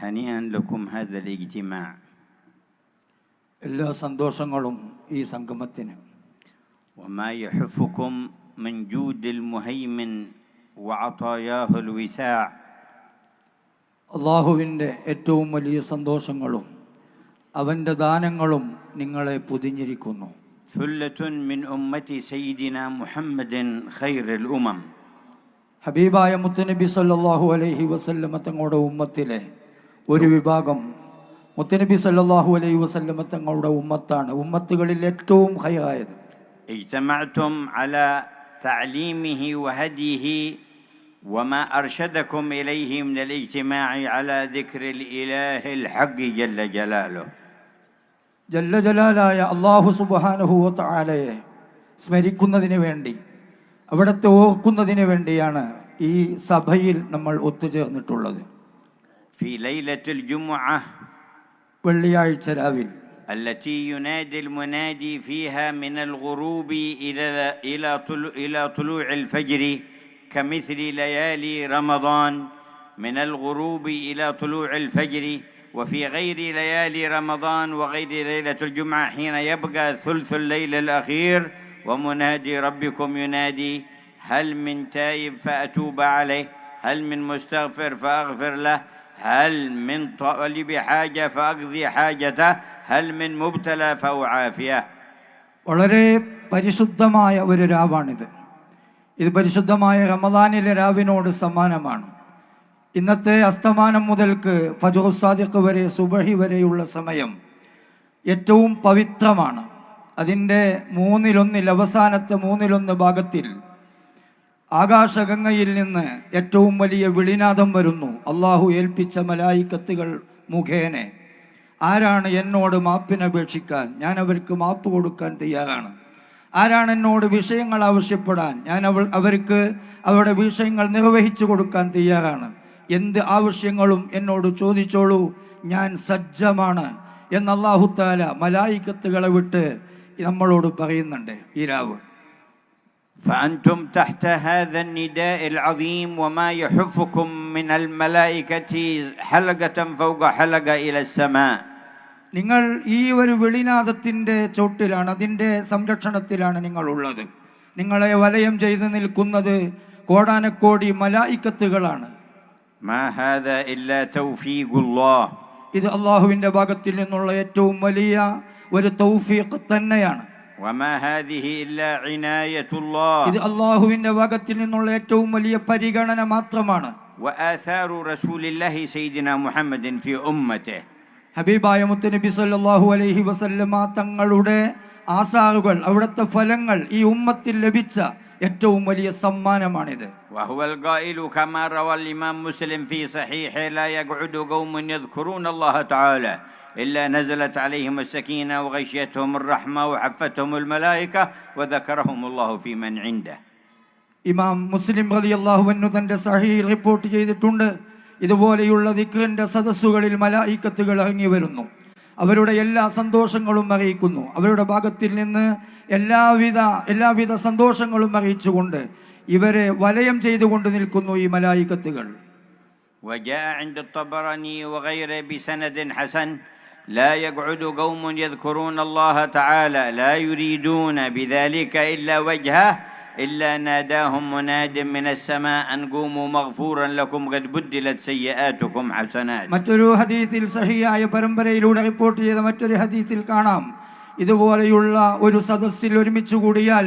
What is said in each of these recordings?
هنيئا لكم هذا الاجتماع. എല്ലാ സന്തോഷങ്ങളും ഈ സംഗമത്തിന്. وما يحفكم من جود المهيمن وعطاياه الوساع. അള്ളാഹുവിൻ്റെ ഏറ്റവും വലിയ സന്തോഷങ്ങളും അവൻ്റെ ദാനങ്ങളും നിങ്ങളെ പൊതിഞ്ഞിരിക്കുന്നു. ثلة من أمة سيدنا محمد خير الأمم. ഹബീബായ മുത്തുനബി സല്ലല്ലാഹു അലൈഹി വസല്ലമ തങ്ങളുടെ ഉമ്മത്തിലെ ഒരു വിഭാഗം മുത്തുനബി സല്ലല്ലാഹു അലൈഹി വസല്ലമ തങ്ങളുടെ ഉമ്മത്താണ് ഉമ്മത്തുകളിൽ ഏറ്റവും ഖൈറായത്. اجتمعتم على تعليمه وهديه وما أرشدكم إليه من الاجتماع على ذكر الإله الحق جل جلاله. ജല്ല ജലാലായ അല്ലാഹു സുബ്ഹാനഹു വ തആലയെ സ്മരിക്കുന്നതിന് വേണ്ടി അവിടുത്തെ ഓർക്കുന്നതിന് വേണ്ടിയാണ് ഈ സഭയിൽ നമ്മൾ ഒത്തുചേർന്നിട്ടുള്ളത്. في ليلة الجمعة വെള്ളിയാഴ്ച രാവിൽ التي ينادي المنادي فيها من الغروب إلى طلوع الفجر كمثل ليالي رمضان، من الغروب إلى طلوع الفجر. وفي غير ليالي رمضان وغير ليلة الجمعة حين يبقى ثلث الليل الأخير ومنادي ربكم ينادي: هل من تائب فأتوب عليه، هل من مستغفر فأغفر له، هل من طالب حاجة فأقضي حاجته، هل من مبتلى فأعافيه. വളരെ പരിശുദ്ധമായ ഒരു രാവാണിത്. ഇത് പരിശുദ്ധമായ റമദാനിലെ രാവിനോട് സമാനമാണ്. ഇന്നത്തെ അസ്തമാനം മുതൽക്ക് ഫജ്ർ സാദിഖ് വരെ സുബഹി വരെയുള്ള സമയം ഏറ്റവും പവിത്രമാണ്. അതിൻ്റെ അവസാനത്തെ മൂന്നിലൊന്ന് ഭാഗത്തിൽ ആകാശഗംഗയിൽ നിന്ന് ഏറ്റവും വലിയ വിളിനാദം വരുന്നു. അള്ളാഹു ഏൽപ്പിച്ച മലായിക്കത്തുകൾ മുഖേന ആരാണ് എന്നോട് മാപ്പിനപേക്ഷിക്കാൻ, ഞാൻ അവർക്ക് മാപ്പ് കൊടുക്കാൻ തയ്യാറാണ്. ആരാണ് എന്നോട് വിഷയങ്ങൾ ആവശ്യപ്പെടാൻ, ഞാൻ അവർക്ക് അവരുടെ വിഷയങ്ങൾ നിർവഹിച്ചു കൊടുക്കാൻ തയ്യാറാണ്. എന്ത് ആവശ്യങ്ങളും എന്നോട് ചോദിച്ചോളൂ, ഞാൻ സജ്ജമാണ് എന്ന് അല്ലാഹു തആല മലായിക്കത്തുകളെ വിട്ട് നമ്മളോട് പറയുന്നുണ്ട് ഈ രാവ്. فأنتم تحت هذا النداء العظيم وما يحفكم من الملائكة حلقة فوق حلقة إلى السماء. നിങ്ങൾ ഈ ഒരു വെളിനാദത്തിൻ്റെ ചോട്ടിലാണ്, അതിൻ്റെ സംരക്ഷണത്തിലാണ് നിങ്ങളുള്ളത്. നിങ്ങളെ വലയം ചെയ്ത് നിൽക്കുന്നത് കോടാനക്കോടി മലായിക്കത്തുകളാണ്. ما هذا إلا توفيق الله. ഇത് അള്ളാഹുവിൻ്റെ ഭാഗത്തിൽ നിന്നുള്ള ഏറ്റവും വലിയ ഒരു തൗഫീഖ് തന്നെയാണ്. وما هذه إلا عناية الله. ഇത് അള്ളാഹുവിൻ്റെ ഭാഗത്തിൽ നിന്നുള്ള ഏറ്റവും വലിയ പരിഗണന മാത്രമാണ്. وآثار رسول الله سيدنا محمد في أمته. ഹബീബായ മുത്തുനബി സല്ലല്ലാഹു അലൈഹി വസല്ലമ തങ്ങളുടെ ആസാറുകൾ, അവിടുത്തെ ഫലങ്ങൾ ഈ ഉമ്മത്തിൽ ലഭിച്ച ഏറ്റവും വലിയ സമ്മാനമാണിത്. وهو القائل كما روى الإمام مسلم في صحيحه: لا يقعد قوم يذكرون الله تعالى إلا نزلت عليهم السكينة وغشيتهم الرحمة وحفتهم الملائكة وذكرهم الله في من عنده. ഇമാം മുസ്ലിം റളിയല്ലാഹു അൻഹു തന്റെ സഹീഹ് റിപ്പോർട്ട് ചെയ്തിട്ടുണ്ട്, ഇതുപോലെയുള്ള ദിക്റിന്റെ സദസ്സുകളിൽ മലായിക്കത്തുകൾ ഇറങ്ങി വരുന്നു, അവരുടെ എല്ലാ സന്തോഷങ്ങളും അറിയിക്കുന്നു, അവരുടെ ഭാഗത്തിൽ നിന്ന് എല്ലാവിധ സന്തോഷങ്ങളും അറിയിച്ചുകൊണ്ട് ഇവരെ വലയം ചെയ്തുകൊണ്ട് നിൽക്കുന്നു ഈ മലായിക്കത്തുകൾ. وجاء عند الطبراني وغيره بسند حسن: لا يقعد قوم يذكرون الله تعالى لا يريدون بذلك إلا وجهه إلا ناداهم مناد من السماء أن قوموا مغفورا لكم قد بدلت سيئاتكم حسنات. മറ്റൊരു ഹദീസിൽ സഹിയായ പരമ്പരയിലൂടെ റിപ്പോർട്ട് ചെയ്ത മറ്റൊരു ഹദീസിൽ കാണാം, ഇതുപോലെയുള്ള ഒരു സദസ്സിൽ ഒരുമിച്ച് കൂടിയാൽ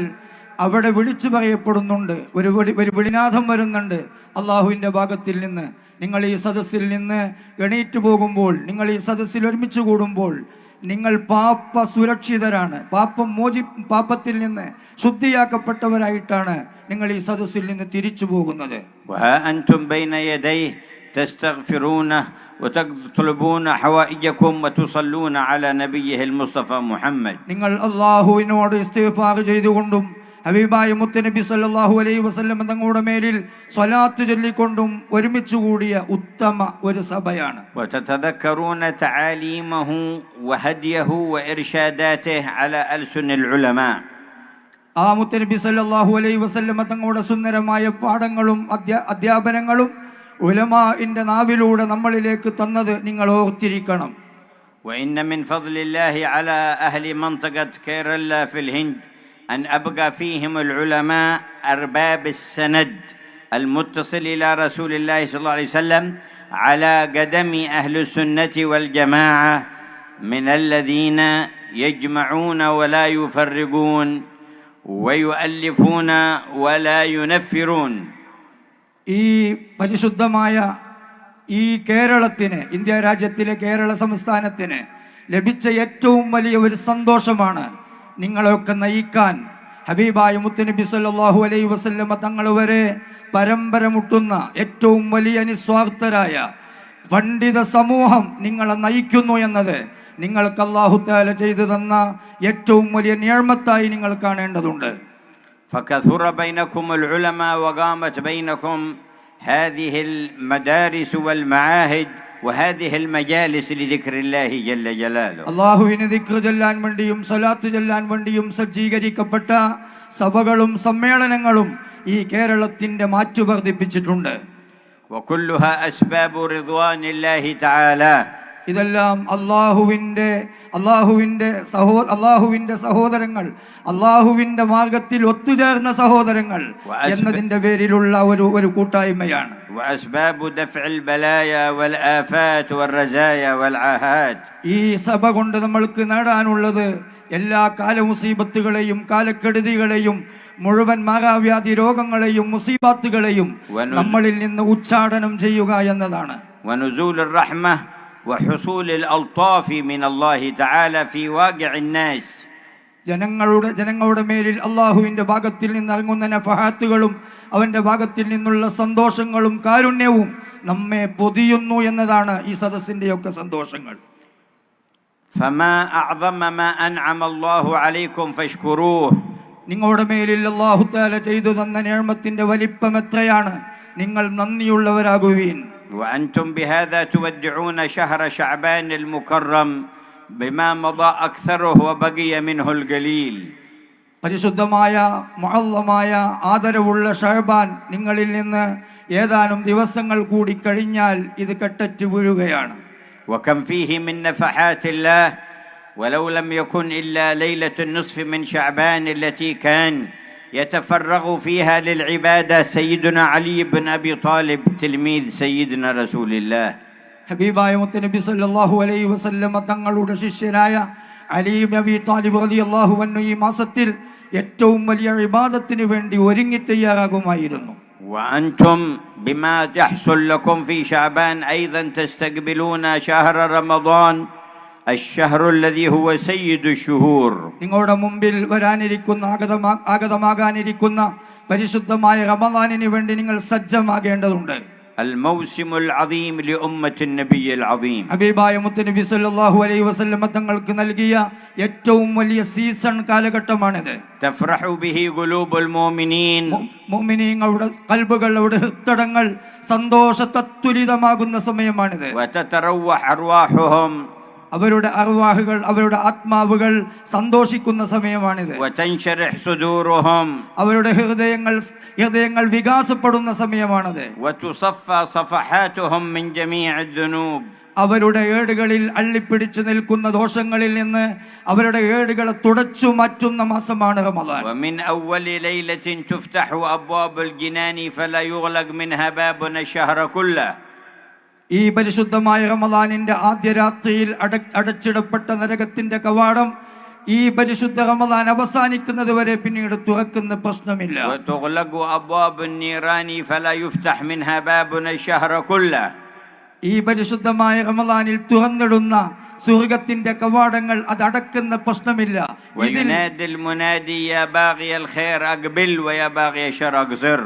അവിടെ വിളിച്ചു പറയപ്പെടുന്നുണ്ട്, ഒരു വിളിനാദം വരുന്നുണ്ട് അള്ളാഹുവിൻ്റെ ഭാഗത്തിൽ നിന്ന്. നിങ്ങൾ ഈ സദസ്സിൽ നിന്ന് എണീറ്റ് പോകുമ്പോൾ, നിങ്ങൾ ഈ സദസ്സിൽ ഒരുമിച്ച് കൂടുമ്പോൾ നിങ്ങൾ സുരക്ഷിതരാണ്, പാപത്തിൽ നിന്ന് ശുദ്ധിയാക്കപ്പെട്ടവരായിട്ടാണ് നിങ്ങൾ ഈ സദസ്സിൽ നിന്ന് തിരിച്ചു പോകുന്നത്. وتطلبون حوائجكم وتصلون على نبيه المصطفى محمد. നിങ്ങൾ അല്ലാഹുവിനോട് ഇസ്തിഗ്ഫാർ ചെയ്തുകൊണ്ടും ഹബീബായ മുത്തുനബി സല്ലല്ലാഹു അലൈഹി വസല്ലം തങ്ങളുടെ മേലിൽ സ്വലാത്ത് ചൊല്ലിക്കൊണ്ടും ഒരുമിച്ച് കൂടിയ ഉത്തമ ഒരു സഭയാണ്. وتتذكرون تعاليمه وهديه وإرشاداته على ألسن العلماء. ആ മുത്തുനബി സല്ലല്ലാഹു അലൈഹി വസല്ലം തങ്ങളുടെ സുന്ദരമായ പാഠങ്ങളും അധ്യാപനങ്ങളും ഉലമാഇന്റെ നാവിലൂടെ നമ്മളിലേക്ക് തന്നത് നിങ്ങൾ ഓർത്തിരിക്കണം. وإن من فضل الله على أهل منطقة كيرلا في الهند أن أبقى فيهم العلماء أرباب السند المتصل إلى رسول الله صلى الله عليه وسلم على قدم أهل السنة والجماعة من الذين يجمعون ولا يفرقون ويؤلفون ولا ينفرون. ഈ പരിശുദ്ധമായ ഈ കേരളത്തിന്, ഇന്ത്യ രാജ്യത്തിലെ കേരള സംസ്ഥാനത്തിന് ലഭിച്ച ഏറ്റവും വലിയ ഒരു സന്തോഷമാണ് നിങ്ങളെയൊക്കെ നയിക്കാൻ ഹബീബായ മുത്തുനബി സല്ലല്ലാഹു അലൈഹി വസല്ലമ തങ്ങൾ വരെ പരമ്പര മുട്ടുന്ന ഏറ്റവും വലിയ നിസ്വാർത്ഥരായ പണ്ഡിത സമൂഹം നിങ്ങളെ നയിക്കുന്നു എന്നത് നിങ്ങൾക്ക് അല്ലാഹു തആല ചെയ്തു തന്ന ഏറ്റവും വലിയ നിഅമത്തായി നിങ്ങൾ കാണേണ്ടതുണ്ട്. فكثر بينكم العلماء وقامت بينكم هذه المدارس والمعاهد وهذه المجالس لذكر الله جل جلاله. അല്ലാഹുവിനെ ദിക്ർ ചൊല്ലാൻ വേണ്ടിയും സ്വലാത്ത് ചൊല്ലാൻ വേണ്ടിയും സജ്ജീകരിക്കപ്പെട്ട സഭകളും സമ്മേളനങ്ങളും ഈ കേരളത്തിന്റെ മാറ്റു വർദ്ധിപ്പിച്ചിട്ടുണ്ട്. وكلها أسباب رضوان الله تعالى. ഇതെല്ലാം അള്ളാഹുവിൻ്റെ സഹോദരങ്ങൾ, അള്ളാഹുവിൻ്റെ മാർഗത്തിൽ ഒത്തുചേർന്ന സഹോദരങ്ങൾ എന്നതിൻ്റെ പേരിലുള്ള ഒരു കൂട്ടായ്മയാണ്. وأسباب دفع البلايا والآفات والرزايا والعاهات. ഈ സഭ കൊണ്ട് നമ്മൾക്ക് നേടാനുള്ളത് എല്ലാ കാലമുസീബത്തുകളെയും കാലക്കെടുതികളെയും മുഴുവൻ മാറാവ്യാധി രോഗങ്ങളെയും മുസീബത്തുകളെയും നമ്മളിൽ നിന്ന് ഉച്ചാടനം ചെയ്യുക എന്നതാണ്. ونزول الرحمة وحصول الألطاف من الله تعالى في واقع الناس. ജനങ്ങളുടെ മേലിൽ അള്ളാഹുവിൻ്റെ ഭാഗത്തിൽ നിന്ന് ഇറങ്ങുന്ന നഫഹാത്തുകളും അവൻ്റെ ഭാഗത്തിൽ നിന്നുള്ള സന്തോഷങ്ങളും കാരുണ്യവും നമ്മെ പൊതിയുന്നു എന്നതാണ് ഈ സദസ്സിൻ്റെയൊക്കെ സന്തോഷങ്ങൾ. فما أعظم ما أنعم الله عليكم فاشكروه. നിങ്ങളുടെ മേലിൽ അല്ലാഹു തആല ചെയ്തു തന്ന നിഅമത്തിന്റെ വലിപ്പം എത്രയാണ്, നിങ്ങൾ നന്ദിയുള്ളവരാകുവീൻ. وأنتم بهذا تودعون شهر شعبان المكرم بما مضى أكثره وبقي منه القليل. പരിശുദ്ധമായ മുഅല്ലമായ ആദരവുള്ള ശഅബാൻ നിങ്ങളിൽ നിന്ന് ഏതാനും ദിവസങ്ങൾ കൂടി കഴിഞ്ഞാൽ ഇത് കെട്ടറ്റ് വീഴുകയാണ്. وكم فيه من نفحات الله ولو لم يكن إلا ليلة النصف من شعبان التي كان يتفرغ فيها للعبادة سيدنا علي بن أبي طالب تلميذ سيدنا رسول الله. ഹബീബായ മുത്തുനബി സല്ലല്ലാഹു അലൈഹി വസല്ലമ തങ്ങളുടെ ശിഷ്യനായ അലി ഇബ്നു അബി താലിബ് റളിയല്ലാഹു അൻഹു ഈ മാസത്തിൽ ഏറ്റവും വലിയ ഇബാദത്തിന് വേണ്ടി ഒരുങ്ങി തയ്യാറാകുമായിരുന്നു. وأنتم بما يحصل لكم في شعبان أيضا تستقبلون شهر رمضان الشهر الذي هو سيد الشهور. നിങ്ങളുടെ മുമ്പിൽ വരാനിരിക്കുന്ന ആഗതമാകാനിരിക്കുന്ന പരിശുദ്ധമായ റമളാനിന് വേണ്ടി നിങ്ങൾ സജ്ജമാകേണ്ടതുണ്ട്. الموسم العظيم لأمة النبي العظيم. ഹബീബായ മുത്തുനബി സല്ലല്ലാഹു അലൈഹി വസല്ലമ തങ്ങൾക്ക് നൽകിയ ഏറ്റവും വലിയ സീസൺ കാലഘട്ടമാണിത്. تفرح به قلوب المؤمنين. മുഅ്മിനീങ്ങളുടെ ഖൽബുകൾ, അവരുടെ ഹൃദയങ്ങൾ സന്തോഷതത്തുലിതമാകുന്ന സമയമാണിത്. وتتروح أرواحهم. അവരുടെ അർവാഹുകൾ, അവരുടെ ആത്മാവുകൾ സന്തോഷിക്കുന്ന സമയമാണിത്. وتنشرح صدورهم. അവരുടെ ഹൃദയങ്ങൾ വികാസപ്പെടുന്ന സമയമാണത്. وتصفى صفحاتهم من جميع الذنوب. അവരുടെ ഏടുകളിൽ അള്ളിപ്പിടിച്ചു നിൽക്കുന്ന ദോഷങ്ങളിൽ നിന്ന് അവരുടെ ഏടുകളെ തുടച്ചു മാറ്റുന്ന മാസമാണ് റമളാൻ. ومن أول ليلة تفتح أبواب الجنان فلا يغلق منها باب الشهر كله. ഈ പരിശുദ്ധമായ റമളാനിന്റെ ആദ്യ രാത്രിയിൽ അടച്ചിടപ്പെട്ട നരകത്തിന്റെ കവാടം ഈ പരിശുദ്ധ റമളാൻ അവസാനിക്കുന്നത് വരെ പിന്നീട് തുറക്കുന്ന പ്രശ്നമില്ല. وتغلق أبواب النيران فلا يفتح منها باب الشهر كله. ഈ പരിശുദ്ധമായ റമളാനിൽ തുറന്നിടുന്ന സ്വർഗ്ഗത്തിന്റെ കവാടങ്ങൾ അത് അടക്കുന്ന പ്രശ്നമില്ല. وينادي المنادي يا باغي الخير أقبل ويا باغي الشر أقصر.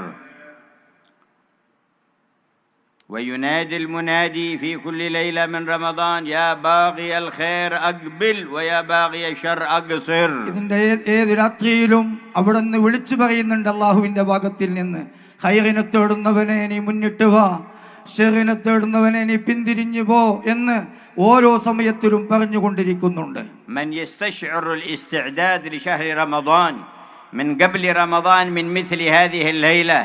وينادي المنادي في كل ليلة من رمضان يا باغي الخير أقبل ويا باغي الشر أقصر. ഇതിന്റെ ഏത് രാത്രിയിലും അവിടെ നിന്ന് വിളിച്ചു പറയുന്നുണ്ട് അല്ലാഹുവിന്റെ ഭാഗത്തിൽ നിന്ന്, ഖൈറിനെ തേടുന്നവനെ നീ മുന്നിട്ട് വാ, ഷെറിനെ തേടുന്നവനെ നീ പിന്തിരിഞ്ഞു പോ എന്ന് ഓരോ സമയത്തിലും പറഞ്ഞുകൊണ്ടിരിക്കുന്നുണ്ട്. من يستشعر الاستعداد لشهر رمضان من قبل رمضان من مثل هذه الليلة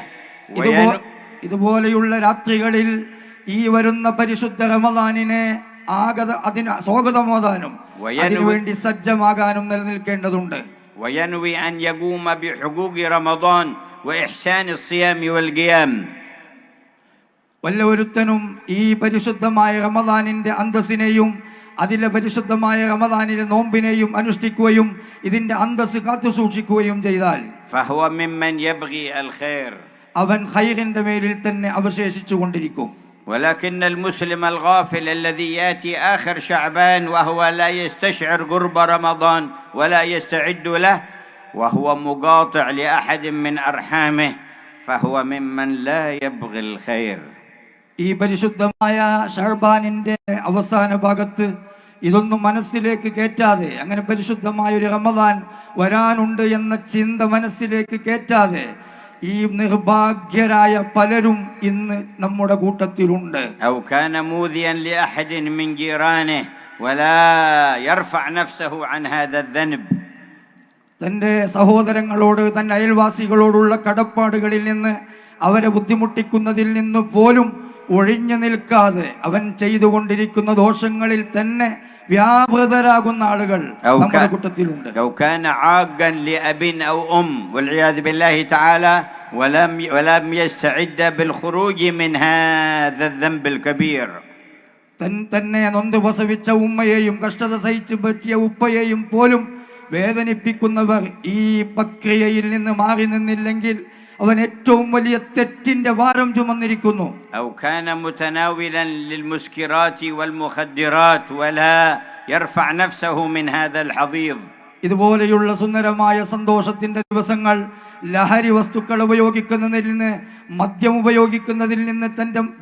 ഇതുപോലെയുള്ള രാത്രികളിൽ ഈ വരുന്ന പരിശുദ്ധ റമദാനിനെ അതിന് സ്വാഗതമോദാനും അതിനുവേണ്ടി സജ്ജമാകാനും നിലനിൽക്കേണ്ടതുണ്ട്. وينوي أن يقوم بحقوق رمضان وإحسان الصيام والقيام. വല്ലവരുത്തനും ഈ പരിശുദ്ധമായ റമദാനിന്റെ അന്തസ്സിനെയും അതിലെ പരിശുദ്ധമായ റമദാനിലെ നോമ്പിനെയും അനുഷ്ഠിക്കുകയും ഇതിന്റെ അന്തസ്സ് കാത്തു സൂക്ഷിക്കുകയും ചെയ്താൽ فهو ممن يبغي الخير. അവൻ ഖൈറിന്റെ മേലിൽ തന്നെ അവശേഷിച്ചു കൊണ്ടിരിക്കും. ولكن المسلم الغافل الذي ياتي آخر شعبان وهو لا يستشعر قرب رمضان ولا يستعد له وهو مقاطع لأحد من أرحامه فهو ممن لا يبغي الخير. ഈ പരിശുദ്ധമായ ശഅബാനിന്റെ അവസാന ഭാഗത്ത് ഇതൊന്നും മനസ്സിലേക്ക് കയറ്റാതെ, അങ്ങനെ പരിശുദ്ധമായ ഒരു റമദാൻ വരാനുണ്ട് എന്ന ചിന്ത മനസ്സിലേക്ക് കയറ്റാതെ ഈ നിർഭാഗ്യരായ പലരും ഇന്ന് നമ്മുടെ കൂട്ടത്തിലുണ്ട്. أو كان موذيا لأحد من جيرانه ولا يرفع نفسه عن هذا الذنب. തൻ്റെ സഹോദരങ്ങളോട് തൻ്റെ അയൽവാസികളോടുള്ള കടപ്പാടുകളിൽ നിന്ന് അവരെ ബുദ്ധിമുട്ടിക്കുന്നതിൽ നിന്ന് പോലും ഒഴിഞ്ഞു നിൽക്കാതെ അവൻ ചെയ്തുകൊണ്ടിരിക്കുന്ന ദോഷങ്ങളിൽ തന്നെ വ്യാപൃതരാകുന്ന ആളുകൾ നമ്മുടെ കൂട്ടത്തിലുണ്ട്. لو كان عاقا لأب أو أم والعياذ بالله تعالى ولم يستعد بالخروج من هذا الذنب الكبير. തന്നെ നൊന്ത് പ്രസവിച്ച ഉമ്മയെയും കഷ്ടത സഹിച്ചു പറ്റിയ ഉപ്പയെയും പോലും വേദനിപ്പിക്കുന്നവർ ഈ പ്രക്രിയയിൽ നിന്ന് മാറി നിന്നില്ലെങ്കിൽ അവൻ ഏറ്റവും വലിയ തെറ്റിന്റെ ഭാരം ചുമന്നിരിക്കുന്നു. أو كان متناولا للمسكرات والمخدرات ولا يرفع نفسه من هذا الحضيض. ഇതുപോലെയുള്ള സുന്ദരമായ സന്തോഷത്തിന്റെ ദിവസങ്ങൾ ലഹരി വസ്തുക്കൾ ഉപയോഗിക്കുന്നതിൽ നിന്ന്, മദ്യം ഉപയോഗിക്കുന്നതിൽ നിന്ന്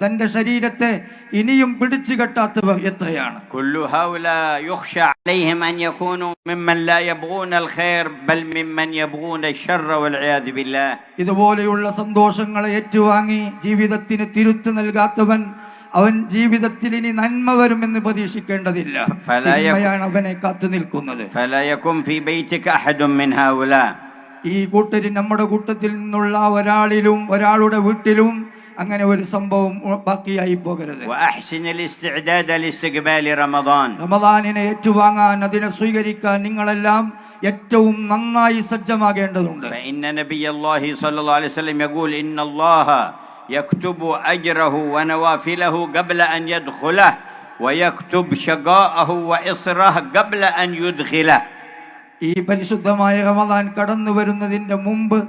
തന്റെ ശരീരത്തെ ഇനിയും പിടിച്ചു കെട്ടാത്തവർ എത്രയാണ്. كل هؤلاء يخشى عليهم أن يكونوا ممن لا يبغون الخير بل ممن يبغون الشر والعياذ بالله. ഇതുപോലെയുള്ള സന്തോഷങ്ങളെ ഏറ്റുവാങ്ങി ജീവിതത്തിന് തിരുത്തു നൽകാത്തവൻ അവൻ ജീവിതത്തിൽ ഇനി നന്മ വരുമെന്ന് പ്രതീക്ഷിക്കേണ്ടതില്ല. അവനെ കാത്തു നിൽക്കുന്നത്. فلا يكن في بيتك أحد من هؤلاء. ഈ കൂട്ടരിൽ നമ്മുടെ കൂട്ടത്തിൽ നിന്നുള്ള ഒരാളുടെ വീട്ടിലും അങ്ങനെ ഒരു സംഭവം ബാക്കിയായി പോകരുത്. وأحسن الاستعداد لاستقبال رمضان. റമദാനിനെ ഏറ്റുവാങ്ങാൻ, അതിനെ സ്വീകരിക്കാൻ നിങ്ങളെല്ലാം ഏറ്റവും നന്നായി സജ്ജമാകേണ്ടതുണ്ട്. فإن نبي الله صلى الله عليه وسلم يقول إن الله يكتب أجره ونوافله قبل أن يدخله ويكتب شقاءه وإصره قبل أن يدخله. ഈ പരിശുദ്ധമായ റമദാൻ കടന്നു വരുന്നതിന്റെ മുമ്പ്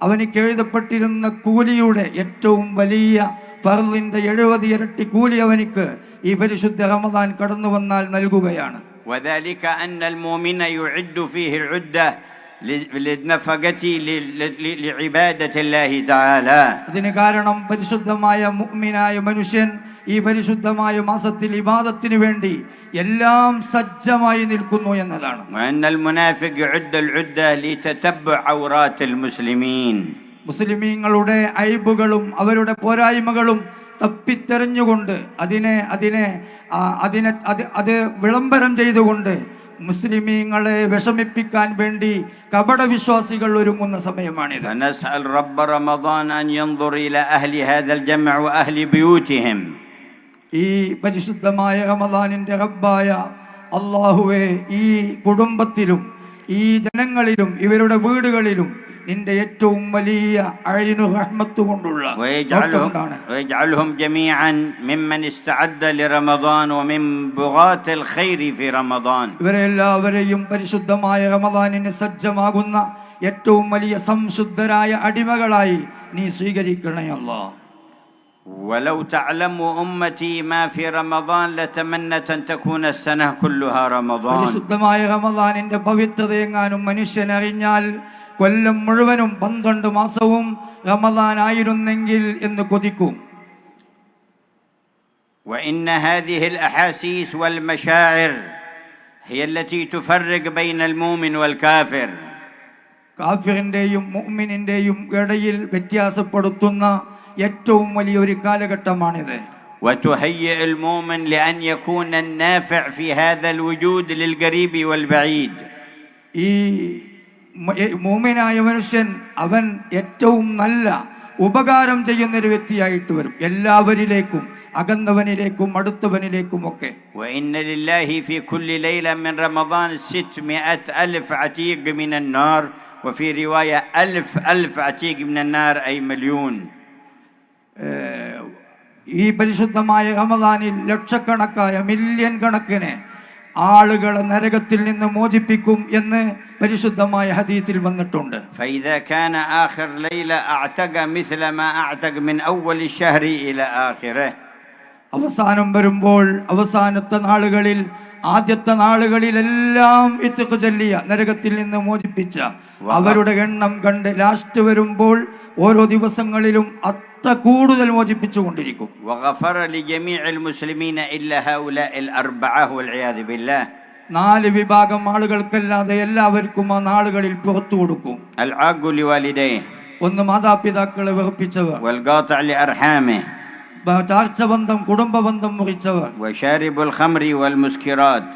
അവനിക്ക് എഴുതപ്പെട്ടിരുന്ന കൂലിയുടെ ഏറ്റവും വലിയ ഫർളിന്റെ 70 ഇരട്ടി കൂലി അവനിക്ക് ഈ പരിശുദ്ധ റമദാൻ കടന്നു വന്നാൽ നൽകുകയാണ്. وذلك أن المؤمن يعد فيه العدة للنفقة لعبادة الله تعالى. ഇതിന് കാരണം പരിശുദ്ധമായ മുഅ്മിനായ മനുഷ്യൻ ഈ പരിശുദ്ധമായ മാസത്തിൽ ഇബാദത്തിന് വേണ്ടി എല്ലാം സജ്ജമായി നിൽക്കുന്നു എന്നതാണ്. وأن المنافق يعد العدة لتتبع عورات المسلمين. മുസ്ലിമീങ്ങളുടെ അയ്ബുകളും അവരുടെ പോരായ്മകളും തപ്പിത്തെറിഞ്ഞുകൊണ്ട് അത് വിളംബരം ചെയ്തുകൊണ്ട് മുസ്ലിമീങ്ങളെ വിഷമിപ്പിക്കാൻ വേണ്ടി കപട വിശ്വാസികൾ ഒരുങ്ങുന്ന സമയമാണിത്. فنسأل رب رمضان أن ينظر إلى أهل هذا الجمع وأهل بيوتهم. ഈ പരിശുദ്ധമായ റമദാനിന്റെ റബ്ബായ അല്ലാഹുവേ, ഈ കുടുംബത്തിലും ഈ ജനങ്ങളിലും ഇവരുടെ വീടുകളിലും നിന്റെ ഏറ്റവും വലിയ അഴീനു റഹ്മത്ത് കൊണ്ടുള്ള ويجعلهم جميعا ممن استعد لرمضان ومن بغاة الخير في رمضان. ഇവരെല്ലാവരെയും പരിശുദ്ധമായ റമദാനിന് സജ്ജമാകുന്ന ഏറ്റവും വലിയ സംശുദ്ധരായ അടിമകളായി നീ സ്വീകരിക്കണേ അല്ലാഹ്. ولو تعلم أمتي ما في رمضان لتمنت أن تكون السنة كلها رمضان. പരിശുദ്ധമായ റമദാനിന്റെ പവിത്രതയെങ്ങാനും മനുഷ്യൻ അറിഞ്ഞാൽ കൊല്ലം മുഴുവനും 12 മാസവും റമദാൻ ആയിരുന്നെങ്കിൽ എന്ന് കൊതിക്കും. وإن هذه الأحاسيس والمشاعر هي التي تفرق بين المؤمن والكافر. കാഫിറിന്റെയും മുഅ്മിനിന്റെയും ഇടയിൽ വ്യത്യാസപ്പെടുത്തുന്ന ഏറ്റവും വലിയ ഒരു കാലഘട്ടമാണിത്. وتهيئ المؤمن لأن يكون النافع في هذا الوجود للقريب والبعيد. ഈ മുഅ്മിനായ മനുഷ്യൻ അവൻ ഏറ്റവും നല്ല ഉപകാരം ചെയ്യുന്നൊരു വ്യക്തിയായിട്ട് വരും. എല്ലാവരിലേക്കും, അകന്നവനിലേക്കും അടുത്തവനിലേക്കും ഒക്കെ. وإن لله في كل ليلة من رمضان 600,000 عتيق من النار وفي رواية 1000 عتيق من النار أي مليون. ഈ പരിശുദ്ധമായ റമദാനിൽ ലക്ഷക്കണക്കായ മില്യൺ കണക്കിന് ആളുകളെ നരകത്തിൽ നിന്ന് മോചിപ്പിക്കും എന്ന് പരിശുദ്ധമായ ഹദീസിൽ വന്നിട്ടുണ്ട്. فإذا كان آخر ليلة أعتق مثل ما أعتق من أول الشهر إلى آخره. അവസാനം വരുമ്പോൾ അവസാനത്തെ നാളുകളിൽ, ആദ്യത്തെ നാളുകളിലെല്ലാം ഇത്ഖ് ചൊല്ലിയ, നരകത്തിൽ നിന്ന് മോചിപ്പിച്ച അവരുടെ എണ്ണം കണ്ട് ലാസ്റ്റ് വരുമ്പോൾ ഓരോ ദിവസങ്ങളിലും കൂടുതൽ മോചിപ്പിച്ചുകൊണ്ടിരിക്കും. وغفر لجميع المسلمين إلا هؤلاء الأربعة والعياذ بالله. 4 വിഭാഗം ആളുകൾക്കല്ലാതെ എല്ലാവർക്കും ആ നാളുകളിൽ പുറത്തു കൊടുക്കും. العاق لوالديه. ഒന്ന് മാതാപിതാക്കളെ വെറുപ്പിച്ചവർ, والقاطع لأرحامه, ചാർച്ചബന്ധം കുടുംബബന്ധം മുറിച്ചവർ, وشارب الخمر والمسكرات,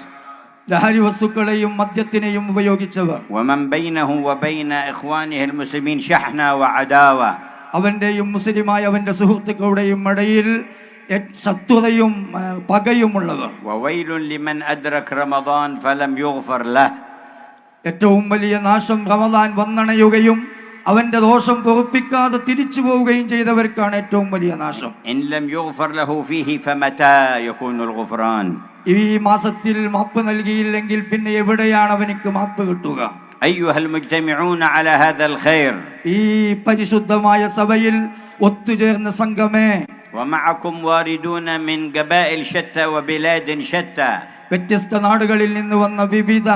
ലഹരി വസ്തുക്കളെയും മദ്യത്തിനെയും ഉപയോഗിച്ചവർ, ومن بينه وبين إخوانه المسلمين شحنة وعداوة. അവന്റെയും മുസ്ലിമായ അവന്റെ സുഹൃത്തുക്കളുടെയും ഇടയിൽ ശത്രുതയും പകയുമുള്ളവർ. وويل لمن أدرك رمضان فلم يغفر له. ഏറ്റവും വലിയ നാശം റമദാൻ വന്നണയുകയും അവന്റെ ദോഷം പൊറുപ്പിക്കാതെ തിരിച്ചു പോവുകയും ചെയ്തവർക്കാണ് ഏറ്റവും വലിയ നാശം. إن لم يغفر له فيه فمتى يكون الغفران. ഈ മാസത്തിൽ മാപ്പ് നൽകിയില്ലെങ്കിൽ പിന്നെ എവിടെയാണ് അവനിക്ക് മാപ്പ് കിട്ടുക? أيها المجتمعون على هذا الخير. ഈ പരിശുദ്ധമായ സഭയിൽ ഒത്തുചേർന്ന സംഘമേ, ومعكم واردون من قبائل شتى وبلاد شتى. വ്യത്യസ്ത നാടുകളിൽ നിന്ന് വന്ന വിവിധ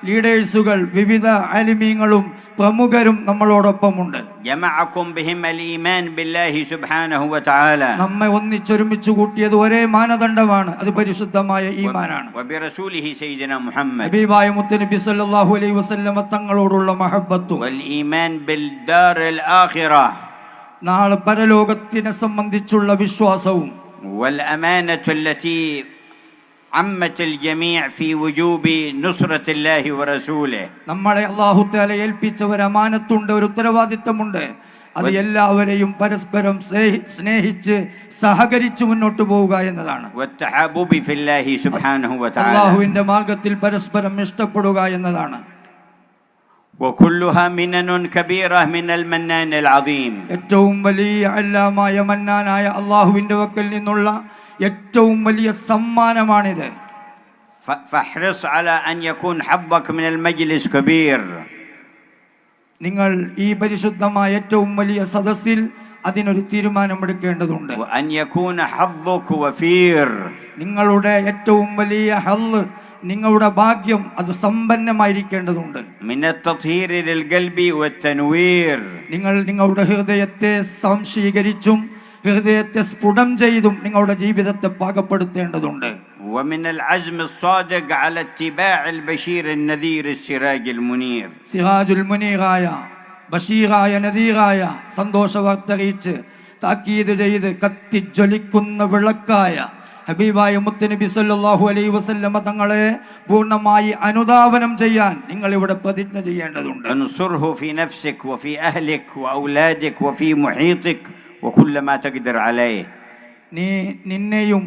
ലീഡേഴ്സുകൾ, വിവിധ ആലിമീങ്ങളും പ്രമുഖരും നമ്മളോടൊപ്പമുണ്ട്. جمعكم بهم الإيمان بالله سبحانه وتعالى. നമ്മെ ഒന്നിച്ചൊരുമിച്ച് കൂട്ടിയത് ഒരേ മാനദണ്ഡമാണ്, അത് പരിശുദ്ധമായ ഈമാനാണ്. وبرسوله سيدنا محمد. ഹബീബായ മുത്തുനബി സല്ലല്ലാഹു അലൈഹി വസല്ലമ തങ്ങളോടുള്ള മഹബ്ബത്തും والإيمان بالدار الآخرة. നാളെ പരലോകത്തിനെ സംബന്ധിച്ചുള്ള വിശ്വാസവും. والأمانة التي عمت الجميع في وجوب نصرة الله ورسوله. നമ്മളെ അല്ലാഹു തആല ഏൽപ്പിച്ച ഒരു അമാനത്തുണ്ട്, ഒരു ഉത്തരവാദിത്തമുണ്ട്. അത് എല്ലാവരെയും പരസ്പരം സ്നേഹിച്ച് സഹകരിച്ച് മുന്നോട്ട് പോവുക എന്നതാണ്. والتحابب في الله سبحانه وتعالى. അല്ലാഹുവിന്റെ മാർഗ്ഗത്തിൽ പരസ്പരം ഇഷ്ടപ്പെടുക എന്നതാണ്. وكلها منن كبيرة من المنان العظيم. ഏറ്റവും വലിയ അല്ലാമായ മന്നാനായ അല്ലാഹുവിന്റെ വക്കൽ നിന്നുള്ള ഏറ്റവും വലിയ സമ്മാനമാണിത്. فاحرص على أن يكون حظك من المجلس كبير. നിങ്ങൾ ഈ പരിശുദ്ധമായ ഏറ്റവും വലിയ സദസ്സിൽ അതിനൊരു തീരുമാനമെടുക്കേണ്ടതുണ്ട്. وأن يكون حظك وفير. നിങ്ങളുടെ ഏറ്റവും വലിയ ഹല്ല്, നിങ്ങളുടെ ഭാഗ്യം അത് സമ്പന്നമായിരിക്കേണ്ടതുണ്ട്. من التطهير للقلب والتنوير. നിങ്ങൾ നിങ്ങളുടെ ഹൃദയത്തെ സംശീകരിച്ചും ഹൃദയത്തെ സ്ഫുടം ചെയ്തും നിങ്ങളുടെ ജീവിതത്തെ പാകപ്പെടുത്തേണ്ടതുണ്ട്. ومن العزم الصادق على اتباع البشير النذير السراج المنير. സിറാജുൽ മുനീറായ, ബഷീറായ, നദീറായ, സന്തോഷവാർത്ത അറിയിച്ച് താക്കീത് ചെയ്ത് കത്തിജ്വലിക്കുന്ന വിളക്കായ ഹബീബായ മുത്തുനബി സല്ലല്ലാഹു അലൈഹി വസല്ലമ തങ്ങളെ പൂർണ്ണമായി അനുധാവനം ചെയ്യാൻ നിങ്ങൾ ഇവിടെ പ്രതിജ്ഞ ചെയ്യേണ്ടതുണ്ട്. انصره في نفسك وفي أهلك وأولادك وفي محيطك وكل ما تقدر عليه. നീ നിന്നെയും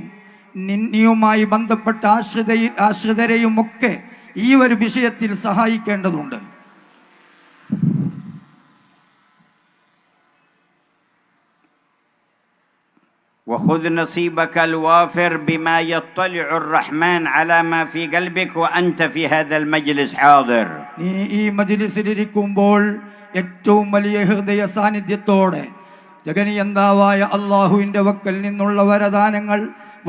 നിന്നെയുമായി ബന്ധപ്പെട്ട ആശ്രിതരെയും ഒക്കെ ഈ ഒരു വിഷയത്തിൽ സഹായിക്കേണ്ടതുണ്ട്. وخذ نصيبك الوافر بما يطلع الرحمن على ما في قلبك وأنت في هذا المجلس حاضر. നീ ഈ മജ്‌ലിസിലിരിക്കുമ്പോൾ ഏറ്റവും വലിയ ഹൃദയ സാന്നിധ്യത്തോടെ ജഗനിയന്താവായ അല്ലാഹുവിന്റെ വക്കൽ നിന്നുള്ള വരദാനങ്ങൾ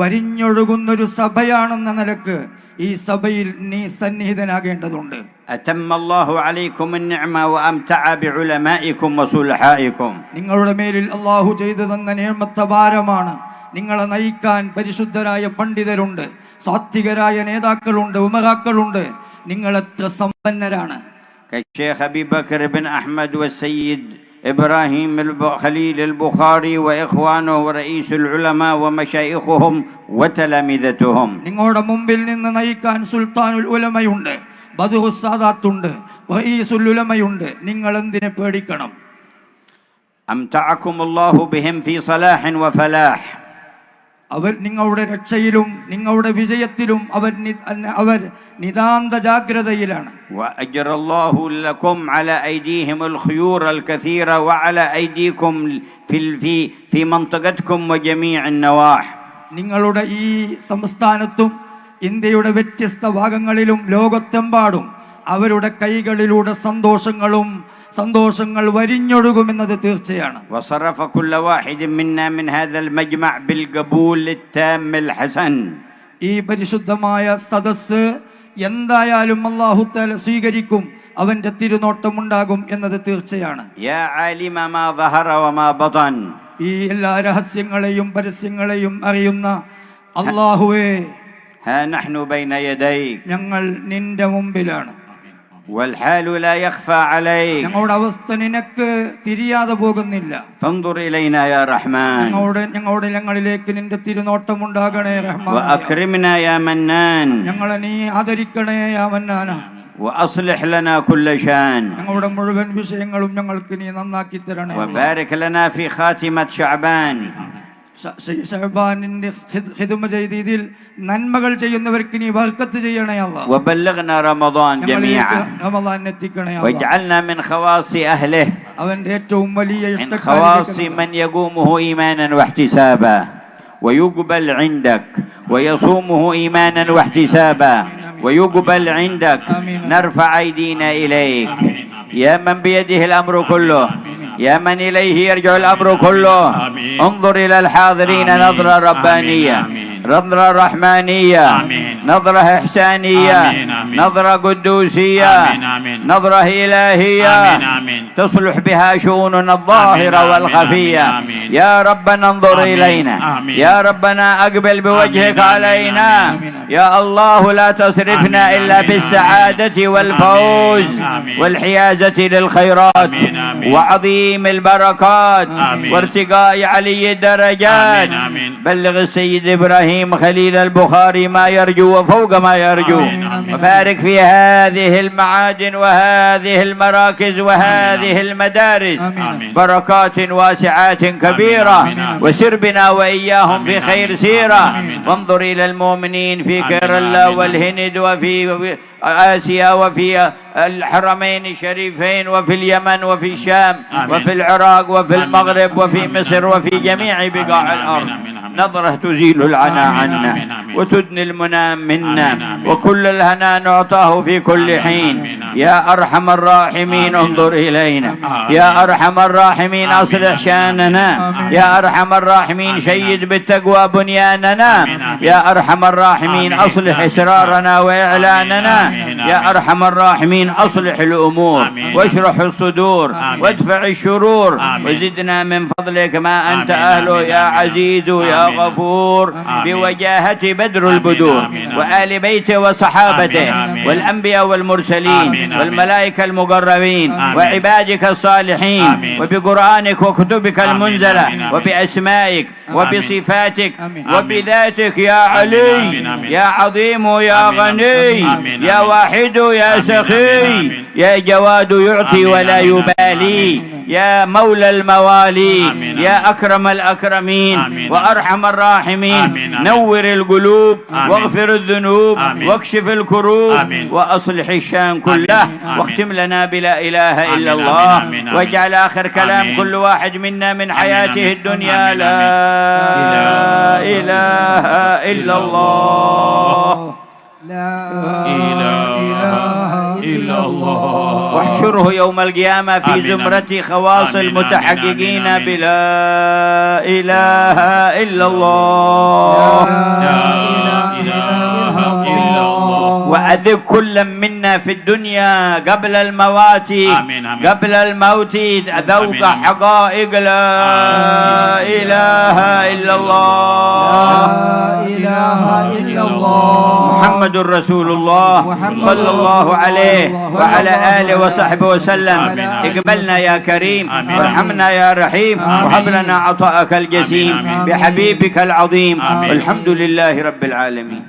വരിഞ്ഞൊഴുകുന്നൊരു സഭയാണെന്ന നിലക്ക് ഈ സഭയിൽ നീ സന്നിഹിതനാകേണ്ടതുണ്ട്. أتم الله عليكم النعمة وأمتع بعلمائكم وصلحائكم. നിങ്ങളുടെ മേലിൽ അല്ലാഹു ചെയ്തു തന്ന നിഅമത്ത് അപാരമാണ്. നിങ്ങളെ നയിക്കാൻ പരിശുദ്ധരായ പണ്ഡിതരുണ്ട്, സാത്വികരായ നേതാക്കളുണ്ട്, ഉമറാക്കളുണ്ട്. നിങ്ങൾ എത്ര സമ്പന്നരാണ്. كالشيخ أبي بكر بن أحمد والسيد إبراهيم خليل البخاري وإخوانه ورئيس العلماء ومشايخهم وتلامذتهم. നിങ്ങളുടെ മുമ്പിൽ നിന്ന് നയിക്കാൻ സുൽത്താനുൽ ഉലമയുണ്ട്, ബദറുസ് സാദാത്തുണ്ട്, റഈസുൽ ഉലമയുണ്ട്. നിങ്ങൾ എന്തിനെ പേടിക്കണം? أمتعكم الله بهم في صلاح وفلاح. അവർ നിങ്ങളുടെ രക്ഷയിലും നിങ്ങളുടെ വിജയത്തിലും അവർ നിതാന്ത ജാഗ്രതയിലാണ്. وأجر الله لكم على أيديهم الخيور الكثيرة وعلى أيديكم في منطقتكم وجميع النواح. നിങ്ങളുടെ ഈ സംസ്ഥാനത്തും ഇന്ത്യയുടെ വ്യത്യസ്ത ഭാഗങ്ങളിലും ലോകത്തെമ്പാടും അവരുടെ കൈകളിലൂടെ സന്തോഷങ്ങൾ വരിഞ്ഞൊഴുകുമെന്നത് തീർച്ചയാണ്. وصرف كل واحد منا من هذا المجمع بالقبول التام الحسن. ഈ പരിശുദ്ധമായ സദസ്സ് എന്തായാലും അല്ലാഹു തആല സ്വീകരിക്കും, അവന്റെ തിരുനോട്ടം ഉണ്ടാകും എന്നത് തീർച്ചയാണ്. يا عالم ما ظهر وما بطن. ഈ എല്ലാ രഹസ്യങ്ങളെയും പരസ്യങ്ങളെയും അറിയുന്ന അല്ലാഹുവേ, ها نحن بين يديك. ഞങ്ങൾ നിന്റെ മുമ്പിലാണ്. والحال لا يخفى عليك. ഞങ്ങളുടെ അവസ്ഥ നിനക്ക് തിരിയാതെ പോകുന്നില്ല. فانظر إلينا يا رحمن. ഞങ്ങളിലേക്ക് നിന്റെ തിരുനോട്ടം ഉണ്ടാകണേ റഹ്മാൻ. وأكرمنا يا منان. ഞങ്ങളെ നീ ആദരിക്കണേ യാ മന്നാന. وأصلح لنا كل شان. ഞങ്ങളുടെ മുഴുവൻ വിഷയങ്ങളും ഞങ്ങൾക്ക് നീ നന്നാക്കി തരണേ. وبارك لنا في خاتمة شعبان. ശഅബാനിന്റെ ഖിദ്മ ചെയ്ത് ഇതിൽ നന്മകൾ ചെയ്യുന്നവർക്ക് നീ ബർക്കത്ത് ചെയ്യണേ അല്ലാഹ്. وبلغنا رمضان جميعا. റമളാൻ എത്തിക്കണേ അല്ലാഹ്. واجعلنا من خواص أهله. അവന്റെ ഏറ്റവും വലിയ من خواص من يقومه إيمانا واحتسابا ويقبل عندك ويصومه إيمانا واحتسابا ويقبل عندك. نرفع أيدينا إليك يا من بيده الأمر كله، يا من إليه يرجع الأمر كله. انظر إلى الحاضرين نظرة ربانية، نظرة رحمانية، نظرة إحسانية، نظرة قدوسية، نظرة إلهية تصلح بها شؤوننا الظاهرة والخفية. يا ربنا انظر إلينا، يا ربنا أقبل بوجهك علينا. يا الله لا تصرفنا إلا بالسعادة والفوز والحيازة للخيرات وعظيم البركات وارتقاء علي الدرجات. بلغ السيد إبراهيم خليل البخاري ما يرجو وفوق ما يرجو. وبارك في هذه المعادن وهذه المراكز وهذه المدارس بركات واسعات كبيرة. وسر بنا وإياهم في خير سيرة. وانظر إلى المؤمنين في كيرلا والهند وفي آسيا وفي الحرمين الشريفين وفي اليمن وفي الشام وفي العراق وفي المغرب وفي مصر وفي جميع بقاع الأرض. نظرة تزيل العنا عنا وتدني المنى منا وكل الهنا نعطاه في كل حين. يا أرحم الراحمين انظر إلينا، يا أرحم الراحمين أصلح شاننا، يا أرحم الراحمين شيد بالتقوى بنياننا، يا أرحم الراحمين أصلح إسرارنا وإعلاننا، يا أرحم الراحمين أصلح الأمور واشرح الصدور وادفع الشرور. وزدنا من فضلك ما أنت أهله يا عزيز يا غفور. بوجاهة بدر البدور وآل بيته وصحابته والأنبياء والمرسلين والملائكة المقربين وعبادك الصالحين وبقرآنك وكتبك المنزلة وبأسمائك وبصفاتك وبذاتك يا علي يا عظيم يا غني يا واحد يا سخي يا جواد يعطي ولا يبالي يا مولى الموالي يا أكرم الأكرمين وأرحم الراحمين. نور القلوب واغفر الذنوب واكشف الكروب وأصلح الشان كله. واختم لنا بلا إله إلا الله. واجعل آخر كلام كل واحد منا من حياته الدنيا لا إله إلا الله، لا إله إلا الله. واحشره يوم القيامة في زمرة خواص المتحققين بلا إله إلا الله. وأذق كل منا في الدنيا قبل الموت قبل الموت ذوق حقائق لا إله إلا الله، لا إله إلا الله. محمد رسول الله صلى الله عليه وعلى آله وصحبه وسلم. اقبلنا يا كريم وارحمنا يا رحيم وهب لنا عطاءك الجسيم بحبيبك العظيم. والحمد لله رب العالمين.